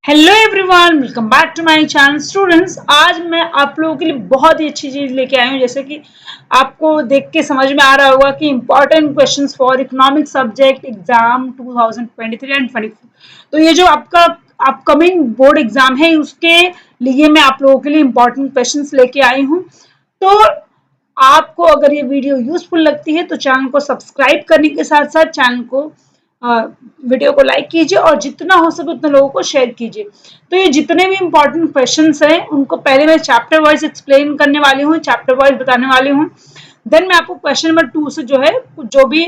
Hello everyone, welcome back to my channel students. आज मैं आप लोगों के लिए बहुत ही अच्छी चीज लेके आई हूँ। जैसे कि आपको देख के समझ में आ रहा होगा कि important questions for economic subject exam 2023 and 24। तो ये जो आपका अपकमिंग बोर्ड एग्जाम है उसके लिए मैं आप लोगों के लिए इंपॉर्टेंट क्वेश्चंस लेके आई हूँ। तो आपको अगर ये वीडियो यूजफुल लगती है तो चैनल को सब्सक्राइब करने के साथ साथ चैनल को वीडियो को लाइक कीजिए और जितना हो सके उतने लोगों को शेयर कीजिए। तो ये जितने भी इंपॉर्टेंट क्वेश्चंस हैं उनको पहले मैं चैप्टर वाइज एक्सप्लेन करने वाली हूँ, चैप्टर वाइज बताने वाली हूँ। देन मैं आपको क्वेश्चन नंबर 2 से जो है जो भी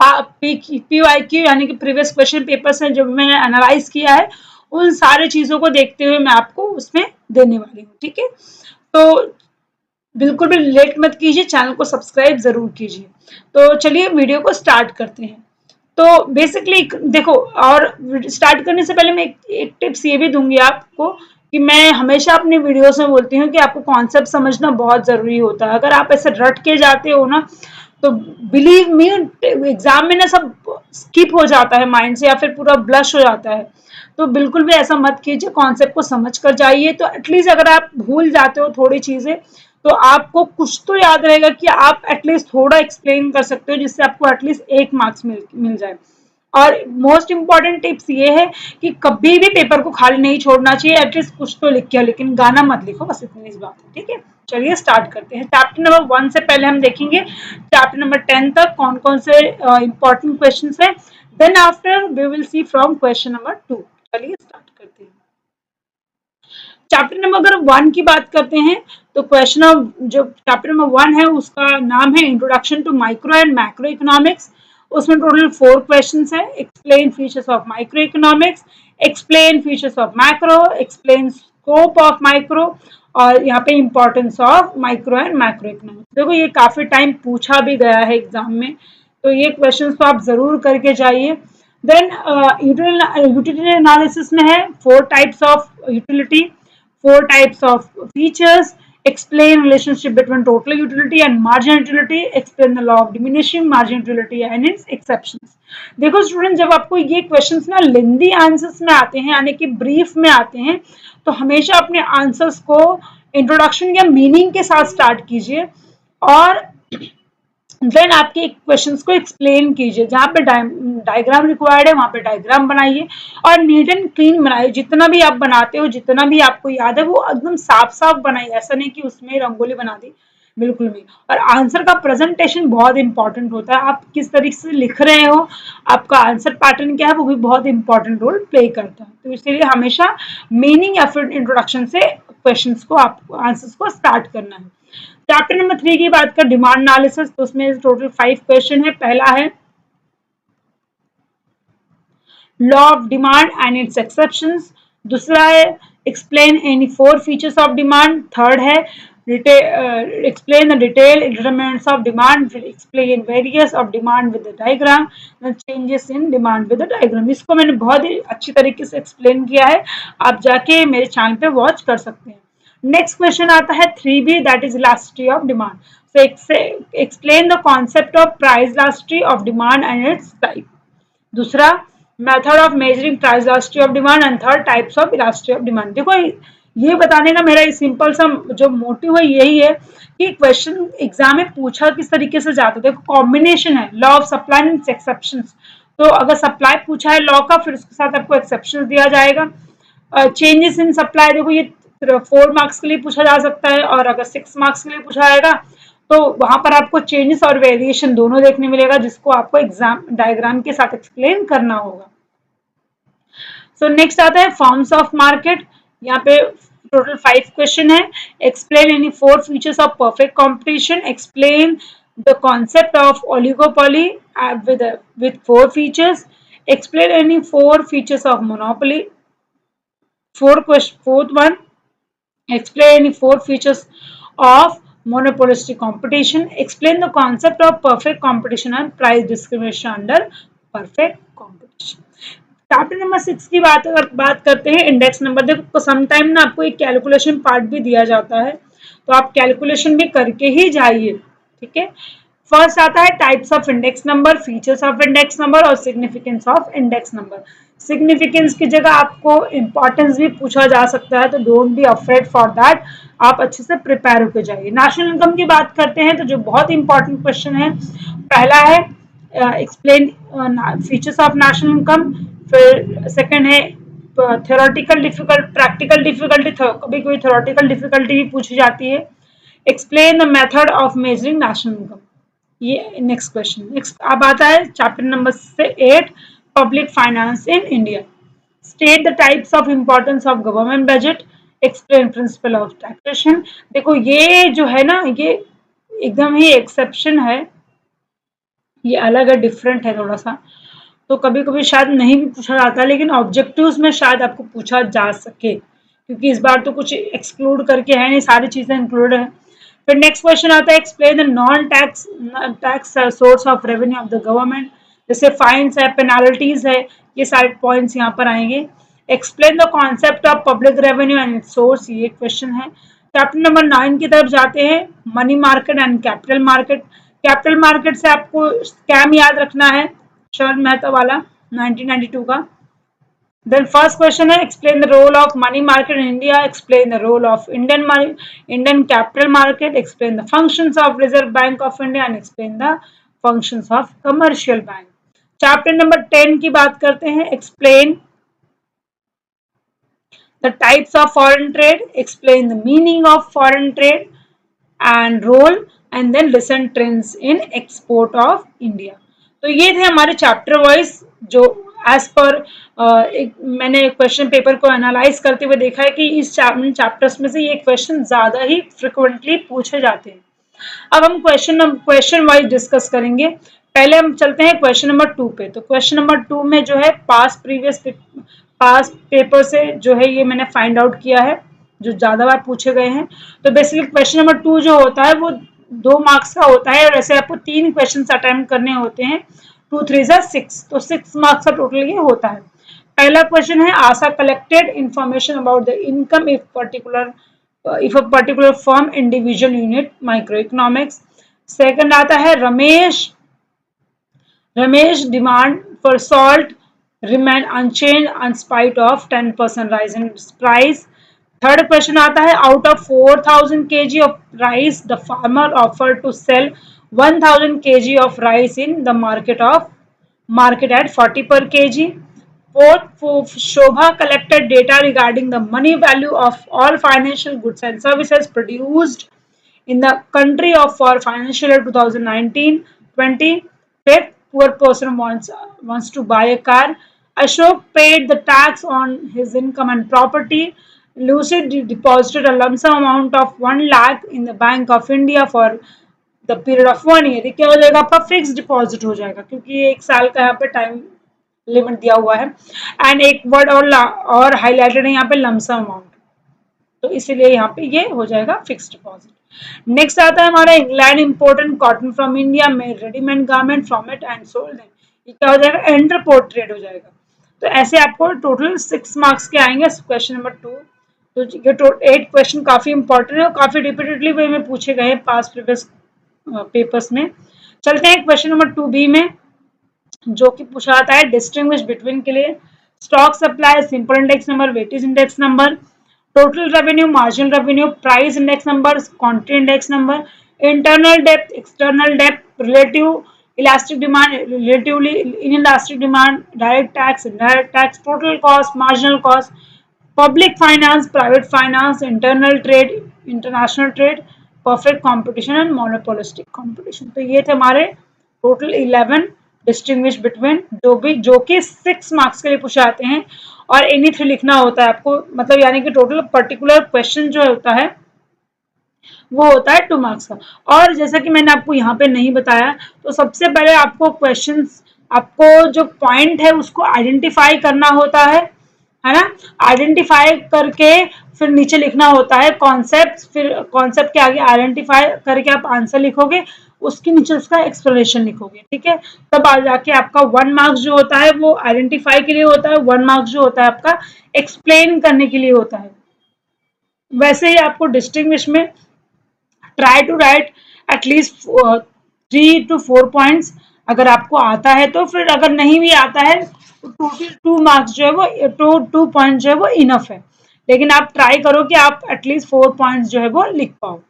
PYQ यानी कि प्रीवियस क्वेश्चन पेपर्स हैं जो मैंने एनालाइज किया है उन सारी चीजों को देखते हुए मैं आपको उसमें देने वाली हूँ। ठीक है, तो बिल्कुल भी लेट मत कीजिए, चैनल को सब्सक्राइब जरूर कीजिए। तो चलिए वीडियो को स्टार्ट करते हैं। तो बेसिकली देखो, और स्टार्ट करने से पहले मैं एक टिप्स ये भी दूंगी आपको कि मैं हमेशा अपने वीडियोस में बोलती हूँ कि आपको कॉन्सेप्ट समझना बहुत जरूरी होता है। अगर आप ऐसे रट के जाते हो ना तो बिलीव मी एग्जाम में ना सब स्किप हो जाता है माइंड से या फिर पूरा ब्लश हो जाता है। तो बिल्कुल भी ऐसा मत कीजिए, कॉन्सेप्ट को समझ कर जाइए। तो एटलीस्ट अगर आप भूल जाते हो थोड़ी चीजें तो आपको कुछ तो याद रहेगा कि आप एटलीस्ट थोड़ा एक्सप्लेन कर सकते हो जिससे आपको एटलीस्ट 1 मार्क्स मिल जाए। और मोस्ट इंपॉर्टेंट टिप्स ये है कि कभी भी पेपर को खाली नहीं छोड़ना चाहिए, एटलीस्ट कुछ तो लिख के, लेकिन गाना मत लिखो, बस इतनी इस बात है। ठीक है, चलिए स्टार्ट करते हैं। चैप्टर नंबर 1 से पहले हम देखेंगे चैप्टर नंबर 10 तक कौन कौन से इंपॉर्टेंट क्वेश्चन है। Then after we will see from question number 2। चलिए स्टार्ट करते हैं। चैप्टर नंबर अगर 1 की बात करते हैं तो क्वेश्चन ऑफ जो चैप्टर नंबर 1 है उसका नाम है introduction to micro and macro economics. उसमें टोटल 4 क्वेश्चंस है। Explain features of micro economics, explain features of macro, explain scope of micro और यहाँ पे importance of micro and macro economics. देखो ये काफी टाइम पूछा भी गया है एग्जाम में, तो ये क्वेश्चन तो आप जरूर करके जाइए। देन यूटिलिटी एनालिसिस में है 4 types of utility, 4 types of features, explain relationship between total utility and marginal utility, explain the law of diminishing marginal utility and its exceptions। देखो स्टूडेंट, जब आपको ये क्वेश्चंस ना लेंदी आंसर्स में आते हैं यानी कि ब्रीफ में आते हैं तो हमेशा अपने आंसर्स को इंट्रोडक्शन या मीनिंग के साथ स्टार्ट कीजिए और देन आपके क्वेश्चंस को एक्सप्लेन कीजिए। जहाँ पे डायग्राम रिक्वायर्ड है वहां पे डायग्राम बनाइए और नीट एंड क्लीन बनाइए। जितना भी आप बनाते हो, जितना भी आपको याद है वो एकदम साफ साफ बनाइए, ऐसा नहीं कि उसमें रंगोली बना दी, बिल्कुल भी। और आंसर का प्रेजेंटेशन बहुत इंपॉर्टेंट होता है। आप किस तरीके से लिख रहे हो, आपका आंसर पैटर्न क्या है, वो भी बहुत इंपॉर्टेंट रोल प्ले करता है। तो इसलिए हमेशा मीनिंग या फिर इंट्रोडक्शन से क्वेश्चन को, आप आंसर्स को स्टार्ट करना है। चैप्टर नंबर 3 की बात कर डिमांड एनालिसिस, तो उसमें टोटल 5 क्वेश्चन है। पहला है law of demand and it's exceptions, दूसरा है explain any 4 features of demand, third है explain the detailed determinants of demand, explain various of demand with the diagram, then changes in demand with the diagram। इसको मैंने बहुत ही अच्छी तरीके से explain किया है, आप जाके मेरे चैनल पे वॉच कर सकते हैं। नेक्स्ट क्वेश्चन आता है 3B, that is elasticity of demand. So explain the concept of price elasticity of demand and its type, दूसरा method of measuring price elasticity of demand and third types of elasticity of demand. देखो ये बताने का मेरा simple सा जो motive है यही है कि क्वेश्चन एग्जाम में पूछा किस तरीके से जाता है। देखो कॉम्बिनेशन है law of supply and exceptions, तो अगर सप्लाई पूछा है लॉ का, फिर उसके साथ आपको एक्सेप्शन दिया जाएगा। चेंजेस इन सप्लाई, देखो ये 4 मार्क्स के लिए पूछा जा सकता है और अगर 6 मार्क्स के लिए पूछा जाएगा तो वहां पर आपको चेंजेस और वेरिएशन दोनों देखने मिलेगा जिसको आपको एग्जाम डायग्राम के साथ एक्सप्लेन करना होगा। सो नेक्स्ट आता है फॉर्म्स ऑफ मार्केट। यहाँ पे टोटल 5 क्वेश्चन है। Explain any 4 features of perfect competition, explain the concept of oligopoly with 4 features, explain any 4 features of monopoly, fourth one, explain any 4 features of monopolistic competition, explain the concept of perfect competition and price discrimination under perfect competition। Chapter number 6 की बात करते हैं index number. देखो sometime ना आपको एक calculation part भी दिया जाता है तो आप कैलकुलेशन भी करके ही जाइए, ठीक है। फर्स्ट आता है types of index number, features of index number और significance of index number. Significance की जगह आपको इंपॉर्टेंस भी पूछा जा सकता है, तो don't be afraid for that, आप अच्छे से प्रिपेयर होकर जाइए। नेशनल इनकम की बात करते हैं तो जो बहुत इंपॉर्टेंट क्वेश्चन है, पहला है explain features of national income, फिर सेकंड है थ्योरेटिकल डिफिकल्ट, प्रैक्टिकल डिफिकल्टी, कभी कोई थ्योरेटिकल डिफिकल्टी भी पूछी जाती है। Explain the method of measuring national income, ये नेक्स्ट क्वेश्चन। नेक्स्ट अब आता है चैप्टर नंबर से 8, public finance in India. State the types of importance of government budget, explain principle of taxation. देखो ये जो है ना, ये एकदम ही एक्सेप्शन है, ये अलग है, डिफरेंट है थोड़ा सा, तो कभी कभी शायद नहीं भी पूछा जाता, लेकिन ऑब्जेक्टिव्स में शायद आपको पूछा जा सके, क्योंकि इस बार तो कुछ एक्सक्लूड करके है नहीं, सारी चीजें इंक्लूड है। फिर नेक्स्ट क्वेश्चन आता है explain the non tax source of revenue of the government, जैसे फाइन्स है, पेनाल्टीज है, ये सारे पॉइंट्स यहाँ पर आएंगे। Explain the concept of public revenue and it's source, ये क्वेश्चन है। चैप्टर नंबर 9 की तरफ जाते हैं, money market and capital market. Capital market से आपको स्कैम याद रखना है, शरण मेहता वाला 1992 का। Then first question है explain the role of money market in India, explain the role of Indian capital market, explain the functions of Reserve Bank of India and explain the functions of commercial bank. Chapter number 10 की बात करते हैं, explain the types of foreign trade, explain the meaning of foreign trade and role, and then recent trends in export of India. तो ये थे हमारे chapter wise, जो as per मैंने क्वेश्चन पेपर को एनालाइज करते हुए देखा है कि इस चैप्टर्स में से ये क्वेश्चन ज्यादा ही फ्रिक्वेंटली पूछे जाते हैं। अब हम क्वेश्चन वाइज डिस्कस करेंगे। पहले हम चलते हैं क्वेश्चन नंबर 2 पे। तो क्वेश्चन नंबर 2 में जो है पास पेपर से जो है ये मैंने फाइंड आउट किया है, जो ज्यादा बार पूछे गए हैं। तो बेसिकली क्वेश्चन नंबर 2 जो होता है वो 2 मार्क्स का होता है, और ऐसे आपको 3 क्वेश्चन अटेम्प्ट करने होते हैं, 2 3 6, तो 6 मार्क्स का टोटल ये होता है। पहला क्वेश्चन है Asha collected information about the income if a particular firm individual unit microeconomics. Second आता है Ramesh demand for salt remain unchanged in spite of 10% rise in price. Third question आता है out of 4000 kg of rice the farmer offered to sell 1000 kg of rice in the market at 40 per kg. Fourth, Shobha collected data regarding the money value of all financial goods and services produced in the country for financial year 2019-20. Fifth, poor person wants to buy a car. Ashok paid the tax on his income and property. Lucid deposited a lump sum amount of 1 lakh in the Bank of India for the period of 1 year. क्या हो जाएगा आपका fix deposit हो जाएगा, क्योंकि ये 1 साल का यहाँ पे टाइम लिमिट दिया हुआ है। एंड एक वर्ड और हाईलाइटेड है यहाँ पे लमसम अमाउंट, तो इसीलिए यहाँ पे ये हो जाएगा फिक्स डिपॉजिट। नेक्स्ट आता है हमारा England imported cotton from India में readymade garment from it and sold them, ये क्या हो जाएगा इंटरपोर्ट ट्रेड हो जाएगा। तो ऐसे आपको टोटल 6 मार्क्स के आएंगे क्वेश्चन नंबर 2। तो ये 8 क्वेश्चन काफी इंपॉर्टेंट है और काफी रिपीटेडली वे में पूछे गए हैं पास प्रीवियस पेपर्स में। चलते हैं क्वेश्चन नंबर 2B में, जो कि पूछा जाता है डिस्टिंग्विश बिटवीन के लिए stock supply, simple index number, weightage index number, total revenue, marginal revenue, price index number, quantity index number, internal depth, external depth, relative elastic demand, relatively inelastic demand, direct tax, indirect tax, total cost, marginal cost, public finance, private finance, internal trade, international trade, perfect competition and monopolistic competition. तो ये थे हमारे total 11 distinguish between, जो कि 6 marks के लिए पूछे जाते हैं और एनी 3 लिखना होता है आपको, मतलब यानी कि टोटल पर्टिकुलर क्वेश्चन जो होता है वो होता है 2 मार्क्स का। और जैसा कि मैंने आपको यहाँ पे नहीं बताया, तो सबसे पहले आपको क्वेश्चंस, आपको जो पॉइंट है उसको आइडेंटिफाई करना होता है ना, आइडेंटिफाई करके फिर नीचे लिखना होता है कॉन्सेप्ट, फिर कॉन्सेप्ट के आगे आइडेंटिफाई करके आप आंसर लिखोगे, उसके नीचे उसका एक्सप्लेनेशन लिखोगे, ठीक है। तब आ जाके आपका 1 मार्क्स जो होता है वो आइडेंटिफाई के लिए होता है, 1 मार्क्स जो होता है आपका एक्सप्लेन करने के लिए होता है। वैसे ही आपको डिस्टिंग्विश में try to write at least 3 to 4 points अगर आपको आता है तो, फिर अगर नहीं भी आता है तो टोटल 2 मार्क्स जो है वो 2 पॉइंट जो है वो इनफ है, लेकिन आप ट्राई करो कि आप एटलीस्ट 4 पॉइंट्स जो है वो लिख पाओ।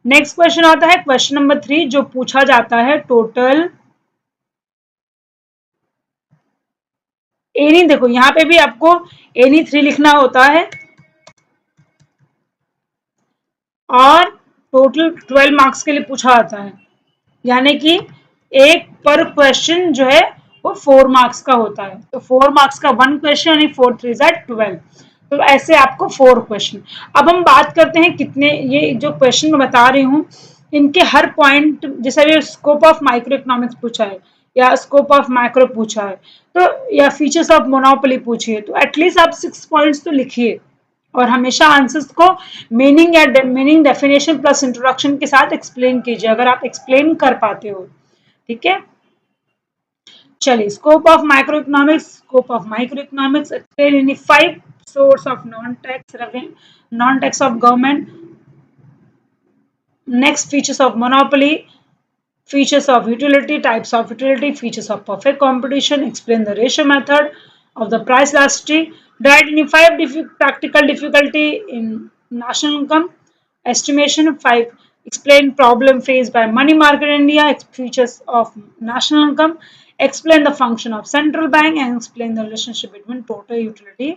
नेक्स्ट क्वेश्चन आता है क्वेश्चन नंबर 3, जो पूछा जाता है टोटल एनी, देखो यहाँ पे भी आपको एनी 3 लिखना होता है और टोटल 12 मार्क्स के लिए पूछा जाता है, यानी कि एक पर क्वेश्चन जो है वो 4 मार्क्स का होता है। तो 4 मार्क्स का 1 क्वेश्चन यानी 4 3 12, तो ऐसे आपको 4 क्वेश्चन। अब हम बात करते हैं कितने, ये जो क्वेश्चन मैं बता रही हूँ इनके हर पॉइंट, जैसे अभी स्कोप ऑफ माइक्रो इकोनॉमिक्स पूछा है या स्कोप ऑफ मैक्रो पूछा है, तो या फीचर्स ऑफ मोनोपोली पूछी है, तो एटलीस्ट आप 6 पॉइंट्स तो लिखिए। और हमेशा आंसर्स को मीनिंग या मीनिंग डेफिनेशन प्लस इंट्रोडक्शन के साथ एक्सप्लेन कीजिए, अगर आप एक्सप्लेन कर पाते हो। ठीक है, चलिए scope of micro economics, scope of micro economics explain in 5 source of non tax of government. Next features of monopoly, features of utility, types of utility, features of perfect competition, explain the ratio method of the price elasticity, identify practical difficulty in national income estimation, 5 explain problem faced by money market in India, features of national income, explain the function of central bank and explain the relationship between total utility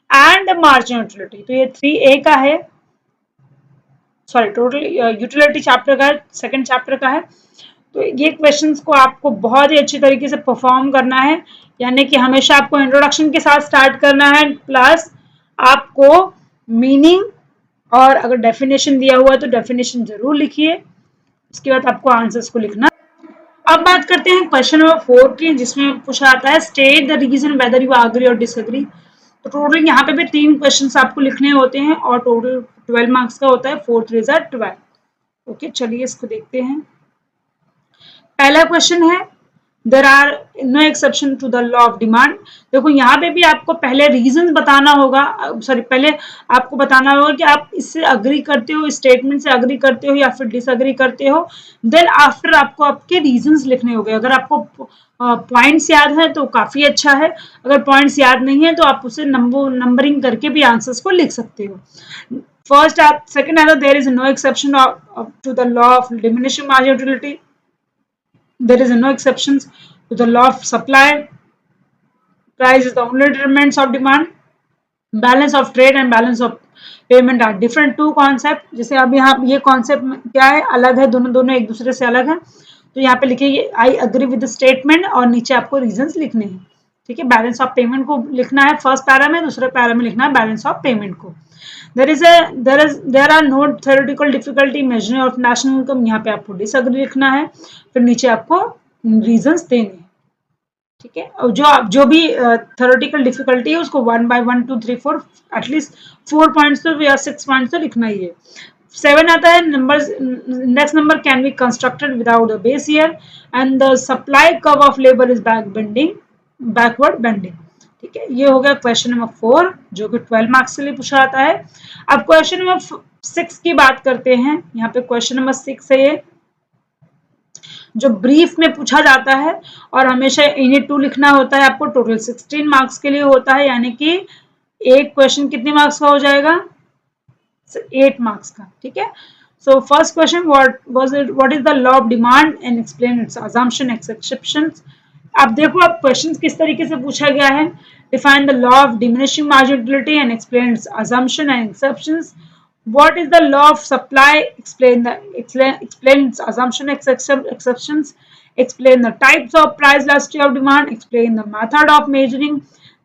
and the marginal utility। तो ये 3A का है, sorry total utility chapter का है, second chapter का है। तो ये क्वेश्चंस को आपको बहुत ही अच्छी तरीके से परफॉर्म करना है, यानी कि हमेशा आपको इंट्रोडक्शन के साथ स्टार्ट करना है, प्लस आपको मीनिंग और अगर डेफिनेशन दिया हुआ है तो डेफिनेशन जरूर लिखिए, उसके बाद आपको आंसर्स को लिखना। अब बात करते हैं क्वेश्चन नंबर 4 की, जिसमें पूछा आता है state the reason whether you agree और डिसएग्री। तो टोटल यहाँ पे भी 3 क्वेश्चंस आपको लिखने होते हैं और टोटल 12 मार्क्स का होता है, 4 3 12। ओके, चलिए इसको देखते हैं। पहला क्वेश्चन है there are no exception to the law of demand. देखो यहाँ पे भी आपको पहले रीजंस बताना होगा, सॉरी पहले आपको बताना होगा कि आप इससे अग्री करते हो, स्टेटमेंट से अग्री करते हो या फिर डिसअग्री करते हो, देन आफ्टर आपको आपके रीजंस लिखने होंगे। अगर आपको पॉइंट्स याद है तो काफी अच्छा है, अगर पॉइंट्स याद नहीं है तो आप उसे नंबरिंग करके भी आंसर्स को लिख सकते हो। फर्स्ट सेकंड है there is no exception to the law of diminishing marginal utility, there is no exceptions to the law of supply, price is the only determinants of demand, balance of trade and balance of payment are different two concept। जैसे अब यहाँ ये concept क्या है, अलग है, दोनों एक दूसरे से अलग है। तो यहाँ पे लिखिए I agree with the statement और नीचे आपको रीजंस लिखने हैं। ठीक है, बैलेंस ऑफ पेमेंट को लिखना है फर्स्ट पैरा में, दूसरे पैरा में लिखना है बैलेंस ऑफ पेमेंट को। there are no theoretical difficulty measuring of national income, यहाँ पे आपको डिसएग्री लिखना है, फिर नीचे आपको रीजंस देने हैं। ठीक है, और जो भी थ्योरेटिकल डिफिकल्टी है उसको 1 by 1 2 3 4 एटलीस्ट 4 पॉइंट्स तो या 6 पॉइंट्स तो लिखना ही है। 7 आता है number, next number can be constructed without a base year and the supply curve of labour is backward bending. ठीक है, ये हो गया क्वेश्चन नंबर 4 जो कि 12 मार्क्स के लिए पूछा जाता है। अब क्वेश्चन नंबर 6 की बात करते हैं। यहाँ पे क्वेश्चन नंबर 6 है ये, जो ब्रीफ में पूछा जाता है और हमेशा यूनिट 2 लिखना होता है आपको। टोटल 16 मार्क्स के लिए होता है, यानी कि एक क्वेश्चन कितने मार्क्स का हो जाएगा, 8 मार्क्स का। ठीक है, so first question what is the law of demand and explain it's assumption exceptions. अब देखो अब क्वेश्चन किस तरीके से पूछा गया है, define the law of diminishing marginal utility and explain it's assumption and exceptions. What is the law of supply? Explain its assumption exceptions. Explain the types of price elasticity of demand. Explain the method of measuring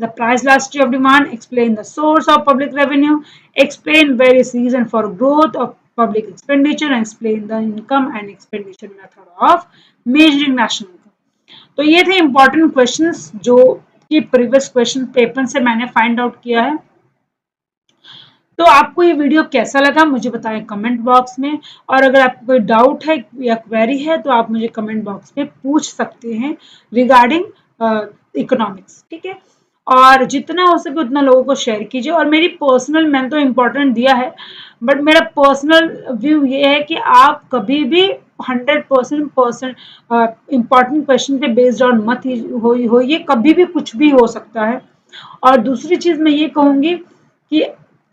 the price elasticity of demand. Explain the source of public revenue. Explain various reasons for growth of public expenditure and explain the income and expenditure method of measuring national income। तो ये थे important questions जो कि previous question paper से मैंने find out किया है। तो आपको ये वीडियो कैसा लगा मुझे बताएं कमेंट बॉक्स में, और अगर आपको कोई डाउट है या क्वेरी है तो आप मुझे कमेंट बॉक्स में पूछ सकते हैं रिगार्डिंग इकोनॉमिक्स। ठीक है, और जितना हो सके उतना लोगों को शेयर कीजिए। और मेरी पर्सनल, मैंने तो इम्पोर्टेंट दिया है, बट मेरा पर्सनल व्यू ये है कि आप कभी भी 100% इम्पॉर्टेंट क्वेश्चन पे बेस्ड ऑन मत होइए, कभी भी कुछ भी हो सकता है। और दूसरी चीज मैं ये कहूंगी कि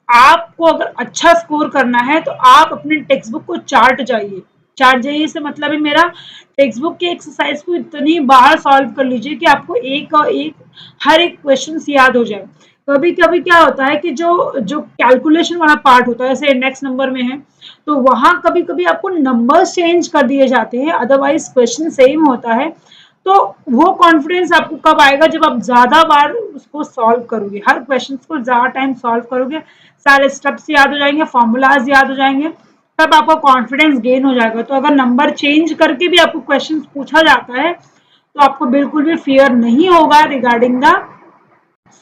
आपको अगर अच्छा स्कोर करना है तो आप अपने टेक्स्ट बुक को चार्ट जाइए से मतलब है मेरा टेक्स्ट बुक के एक्सरसाइज को इतनी बार सॉल्व कर लीजिए कि आपको एक और एक हर एक क्वेश्चन याद हो जाए। कभी कभी क्या होता है कि जो जो कैलकुलेशन वाला पार्ट होता है, जैसे इंडेक्स नंबर में है, तो वहां कभी कभी आपको नंबर्स चेंज कर दिए जाते हैं, अदरवाइज क्वेश्चन सेम होता है। तो वो कॉन्फिडेंस आपको कब आएगा, जब आप ज्यादा बार उसको सॉल्व करोगे, हर क्वेश्चन को ज्यादा टाइम सॉल्व करोगे, सारे स्टेप्स याद हो जाएंगे, फॉर्मूलाज याद हो जाएंगे, तब आपका कॉन्फिडेंस गेन हो जाएगा। तो अगर नंबर चेंज करके भी आपको क्वेश्चन पूछा जाता है तो आपको बिल्कुल भी फियर नहीं होगा रिगार्डिंग द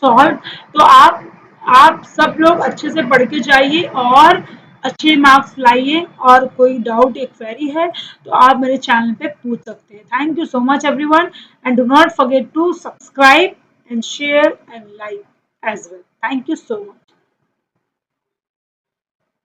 सॉल्व। तो आप सब लोग अच्छे से पढ़ के जाइए और अच्छे मार्क्स लाइए, और कोई डाउट एक क्वेरी है तो आप मेरे चैनल पे पूछ सकते हैं। Thank you so much everyone, and do not forget to subscribe and share and like as well. Thank you so much.